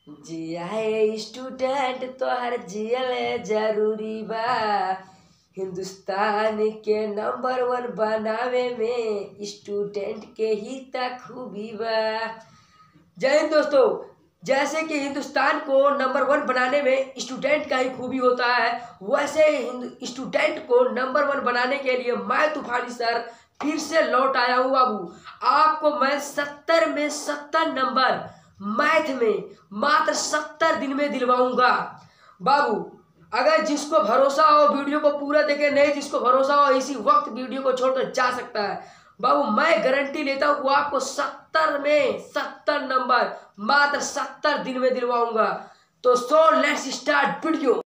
जियाए स्टूडेंट तोहर जियल जरूरी बा। हिंदुस्तान के नंबर 1 बनावे में स्टूडेंट के ही त खूबी बा। जय हिंद दोस्तों। जैसे कि हिंदुस्तान को नंबर 1 बनाने में स्टूडेंट का ही खूबी होता है, वैसे स्टूडेंट को नंबर 1 बनाने के लिए मैं तूफानी सर फिर से लौट आया हूँ बाबू। आपको मैं 70 में 70 नंबर मैथ में मात्र 70 दिन में दिलवाऊंगा बाबू। अगर जिसको भरोसा हो वीडियो को पूरा देखे, नहीं जिसको भरोसा हो इसी वक्त वीडियो को छोड़कर जा सकता है बाबू। मैं गारंटी लेता हूँ आपको 70 में 70 नंबर मात्र 70 दिन में दिलवाऊंगा। तो सो लेट्स स्टार्ट वीडियो।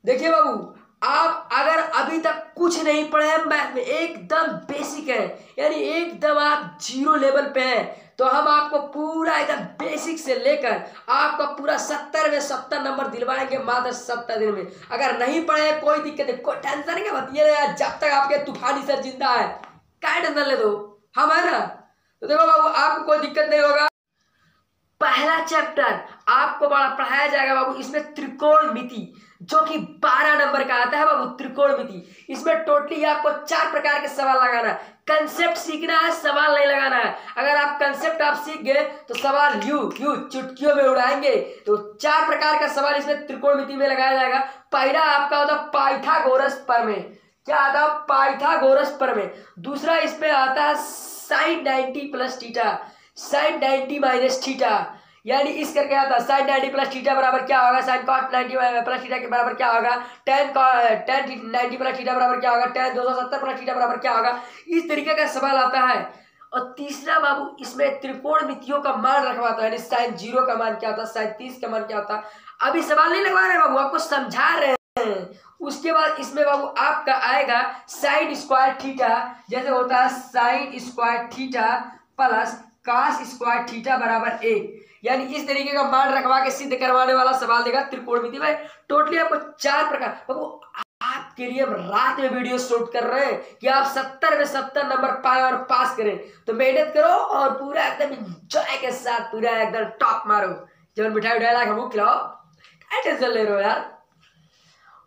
देखिए बाबू, आप अगर अभी तक कुछ नहीं पढ़े हैं मैथ में, एकदम बेसिक है, यानी एकदम आप जीरो लेवल पे हैं, तो हम आपको पूरा एकदम बेसिक से लेकर आपका पूरा 70 में 70 नंबर दिलवाएंगे मात्र 70 दिन में। अगर नहीं पढ़े कोई दिक्कत नहीं, कोई टेंशन क्या बताइए यार, जब तक आपके तूफानी सर जिंदा है क्या टेंशन ले दो, हम है ना। तो देखो बाबू, आपको कोई दिक्कत नहीं होगा। पहला चैप्टर आपको बड़ा पढ़ाया जाएगा बाबू, इसमें त्रिकोणमिति जो कि 12 नंबर का आता है बाबू। त्रिकोणमिति इसमें टोटली आपको 4 प्रकार के सवाल लगाना है। कंसेप्ट सीखना है, सवाल नहीं लगाना है। अगर आप कंसेप्ट आप सीख गए तो सवाल यूं चुटकियों में उड़ाएंगे। तो 4 प्रकार का सवाल इसमें त्रिकोणमिति में लगाया जाएगा। पहला आपका होता है पाइथागोरस प्रमेय। क्या आता है? पाइथागोरस प्रमेय। दूसरा इसमें आता है sine 90 plus theta, sine 90 minus theta, यानी इस करके आता है साइन 90 प्लस थीटा बराबर क्या होगा, साइन कॉट 90 प्लस थीटा के बराबर क्या होगा, टेन 90 प्लस थीटा बराबर क्या होगा, टेन 270 प्लस थीटा बराबर क्या होगा। इस तरीके का सवाल आता है। और तीसरा बाबू, इसमें त्रिकोणमितियों का मान रखवाता है, यानी साइन 0 का मान क्या होता है, साइन 30 का मान क्या होता है। अभी सवाल नहीं लगवा रहे बाबू, आपको समझा रहे हैं। उसके बाद इसमें बाबू आपका आएगा साइन स्क्वायर थीटा, जैसे होता है sine square theta plus cos square theta बराबर 1, यानी इस तरीके का मान रखवा के सिद्ध करवाने वाला सवाल देगा त्रिकोणमिति में। टोटली आपको 4 प्रकार। बाबू आपके लिए हम रात में वीडियो शूट कर रहे हैं कि आप 70 में 70 नंबर पाए और पास करें। तो मेहनत करो और पूरा एकदम एंजॉय के साथ पूरा एकदम टॉप मारो। जब मिठाई उठाई हम खिलाओ, क्या टेंशन ले रहे हो यार।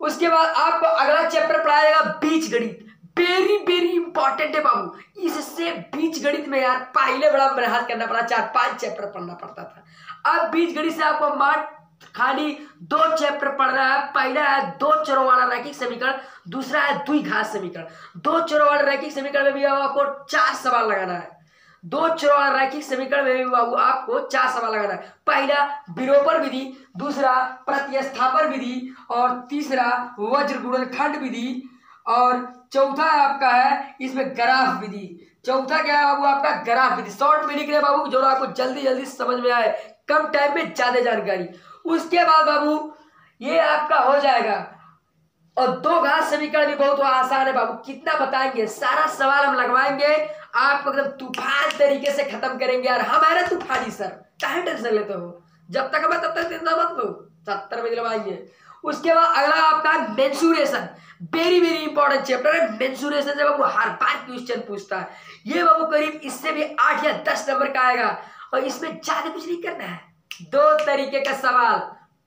उसके बाद आपको अगला चैप्टर पढ़ाएगा बीज गणित। वेरी वेरी इंपॉर्टेंट है बाबू। इससे बीज गणित में यार पहले बड़ा मेहनत करना पड़ा, 4-5 चैप्टर पढ़ना पड़ता था। अब बीज गणित से आपको मात्र खाली 2 चैप्टर पढ़ना है। पहला है 2 चरों वाला रैखिक समीकरण, दूसरा है द्विघात समीकरण। 2 चरों वाले रैखिक समीकरण में भी आपको 4 सवाल लगाना है। 2 चरों वाला रैखिक समीकरण में भी बाबू आपको 4 सवाल लगाना है। पहला विलोपन विधि, दूसरा प्रतिस्थापन विधि, और तीसरा वज्र गुणनखंड विधि, और चौथा आपका है इसमें ग्राफ विधि। चौथा क्या है बाबू आपका? ग्राफ विधि। शॉर्ट में लिख रहे बाबू, जो आपको जल्दी जल्दी समझ में आए, कम टाइम में ज्यादा जानकारी। उसके बाद बाबू ये आपका हो जाएगा। और 2 घात समीकरण भी बहुत आसान है बाबू, कितना बताएंगे, सारा सवाल हम लगवाएंगे, आपको एकदम तूफान तरीके से खत्म करेंगे यार। हम है ना तूफानी सर, काहे टेंशन लेते हो, जब तक हमें तब तक चिंता मत लो, 70 में दिलवाएंगे। उसके बाद अगला आपका mensuration. Very very important chapter है मेंसुरेशन से बाबू, हर बार क्वेश्चन पूछता है ये बाबू। करीब इससे भी 8 या 10 नंबर का आएगा, और इसमें ज्यादा कुछ नहीं करना है। 2 तरीके का सवाल,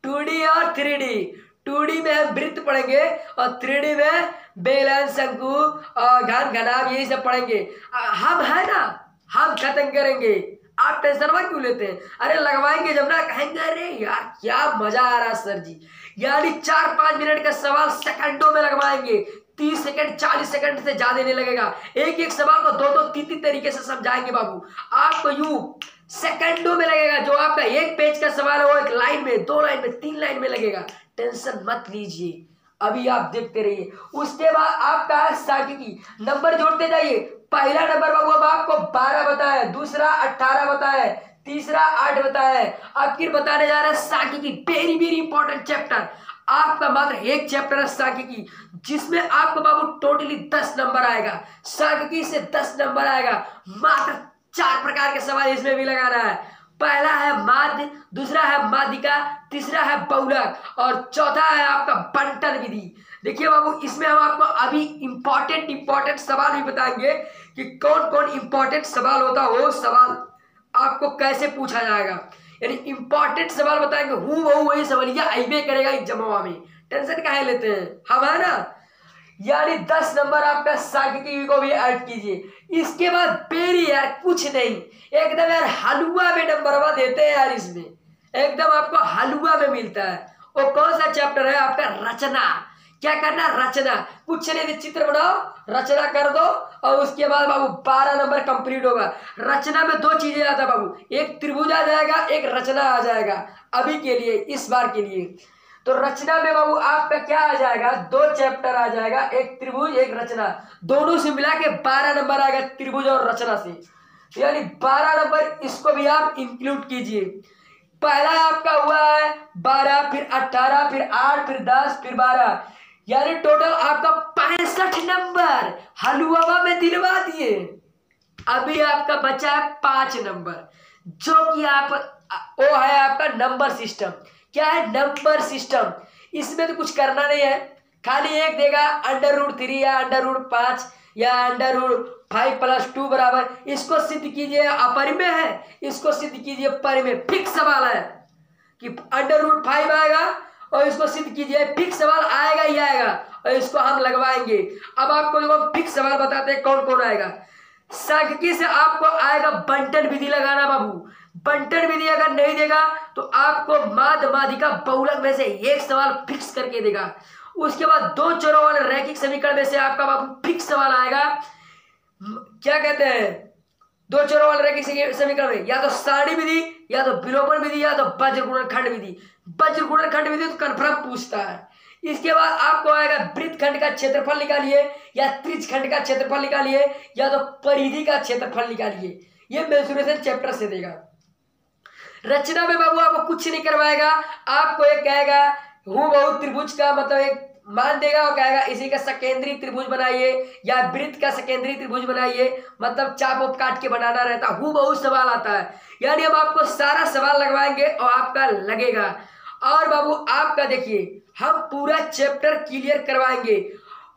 2D और 3D। 2D में हम वृत्त पढ़ेंगे और 3D में बेलन, शंकु और घन घनाभ, यही सब पढ़ेंगे। हम है ना, हम खत्म करेंगे, आप टेंशन मत क्यों लेते हैं। अरे लगवाएंगे जब ना, कहेंगे अरे यार क्या मजा आ रहा सर जी। यानी 4-5 मिनट का सवाल सेकंडों में लगवाएंगे। 30 सेकंड 40 सेकंड से ज्यादा नहीं लगेगा। एक एक सवाल को 2-3 तरीके से समझाएंगे बाबू। आपको यूं सेकंडों में लगेगा। जो आपका एक पेज का सवाल है वो 1 लाइन में, 2 लाइन में, 3 लाइन में लगेगा। टेंशन मत लीजिए, अभी आप देखते रहिए। उसके बाद आपका सांख्यिकी, नंबर जोड़ते जाइए। पहला नंबर बाबू अब आपको 12 बताया, दूसरा 18 बताया, तीसरा 8 बताया, आखिर बताने जा रहा है सांख्यिकी। Very very important chapter. आपका मात्र एक चैप्टर है सांख्यिकी, जिसमें आपको बाबू टोटली 10 नंबर आएगा। सांख्यिकी से 10 नंबर आएगा। मात्र 4 प्रकार के सवाल इसमें भी लगाना है। पहला है माध्य, दूसरा है माध्यिका, तीसरा है बहुलक और चौथा है आपका बंटन विधि। देखिए बाबू, इसमें हम आपको अभी इंपॉर्टेंट सवाल भी बताएंगे कि कौन कौन इंपॉर्टेंट सवाल होता है, वो सवाल आपको कैसे पूछा जाएगा। यानी इंपॉर्टेंट सवाल बताएंगे, हूँ बहु वही सवालिया अइबे करेगा इस जमावा में, टेंशन काहे लेते हैं हम, है ना। यानी 10 नंबर आपका सांख्यिकी को भी ऐड कीजिए। इसके बाद पेरी यार कुछ नहीं, एकदम यार हलुआ में नंबरवा देते हैं यार, इसमें एकदम आपको हलुआ में मिलता है। वो कौन सा चैप्टर है आपका, रचना। क्या करना, रचना, कुछ नहीं, चित्र बनाओ, रचना कर दो और उसके बाद बाबू 12 नंबर कंप्लीट होगा। रचना में 2 चीजें आता है बाबू, एक त्रिभुज आ जाएगा, एक रचना आ जाएगा अभी के लिए, इस बार के लिए। तो रचना में बाबू आपका क्या आ जाएगा, 2 चैप्टर आ जाएगा, एक त्रिभुज एक रचना, दोनों से मिला के 12 नंबर आएगा त्रिभुज और रचना से। यानी 12 नंबर इसको भी आप इंक्लूड कीजिए। पहला आपका हुआ है 12, फिर 18, फिर 8, फिर 10, फिर 12, यानी टोटल आपका 65 नंबर हलुआ में दिलवा दिए। अभी आपका बचा है 5 नंबर, जो कि आप वो है आपका नंबर सिस्टम। क्या है, नंबर सिस्टम। इसमें तो कुछ करना नहीं है, खाली एक देगा √3 या √5 या √5 + 2 बराबर, इसको सिद्ध कीजिए अपरिमेय है, इसको सिद्ध कीजिए परिमेय। फिक्स सवाल है कि √5 आएगा और इसको सिद्ध कीजिए, फिक्स सवाल आएगा ही आएगा और इसको हम लगवाएंगे। अब आपको जो हम फिक्स सवाल बताते हैं कौन कौन आएगा। सांख्यिकी से आपको आएगा बंटन विधि लगाना बाबू। बंटन विधि अगर नहीं देगा तो आपको माध्य, माध्यिका, बहुलक में से एक सवाल फिक्स करके देगा। उसके बाद 2 चरों वाले रैखिक समीकरण में से आपका बाबू फिक्स सवाल आएगा। क्या कहते हैं, 2 चरों वाले रैखिक समीकरण में या तो सारणी विधि, या तो विलोपन विधि, या तो वज्र गुणनखंड विधि। वज्र गुणनखंड विधि तो कन्फर्म पूछता है। इसके बाद आपको आएगा वृत्तखंड का क्षेत्रफल निकालिए, या त्रिज्यखंड का क्षेत्रफल निकालिए, या तो परिधि का क्षेत्रफल निकालिए। ये मेंसुरेशन चैप्टर से देगा। रचना में बाबू आपको कुछ नहीं करवाएगा, आपको एक कहेगा हूँ बहु त्रिभुज का मतलब एक मान देगा और कहेगा इसी का सकेंद्री त्रिभुज बनाइए, या वृत्त का सकेंद्री त्रिभुज बनाइए, मतलब चाप उप काट के बनाना रहता है। हूँ बहु सवाल आता है, यानी अब आपको सारा सवाल लगवाएंगे और आपका लगेगा। और बाबू आपका देखिए, हम पूरा चैप्टर क्लियर करवाएंगे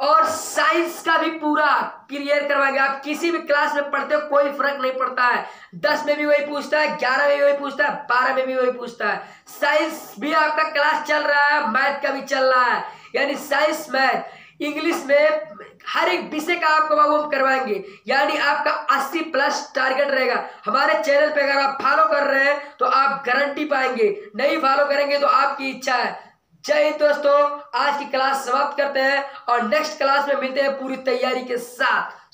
और साइंस का भी पूरा क्लियर करवाएंगे। आप किसी भी क्लास में पढ़ते हो कोई फर्क नहीं पड़ता है, 10 में भी वही पूछता है, 11 में भी वही पूछता है, 12 में भी वही पूछता है। साइंस भी आपका क्लास चल रहा है, मैथ का भी चल रहा है, यानी साइंस, मैथ, इंग्लिश में हर एक विषय का आपको बाबू हम करवाएंगे। यानी आपका 80+ टारगेट रहेगा। हमारे चैनल पे अगर आप फॉलो कर रहे हैं तो आप गारंटी पाएंगे, नहीं फॉलो करेंगे तो आपकी इच्छा है। जय हिंद दोस्तों, आज की क्लास समाप्त करते हैं और नेक्स्ट क्लास में मिलते हैं पूरी तैयारी के साथ।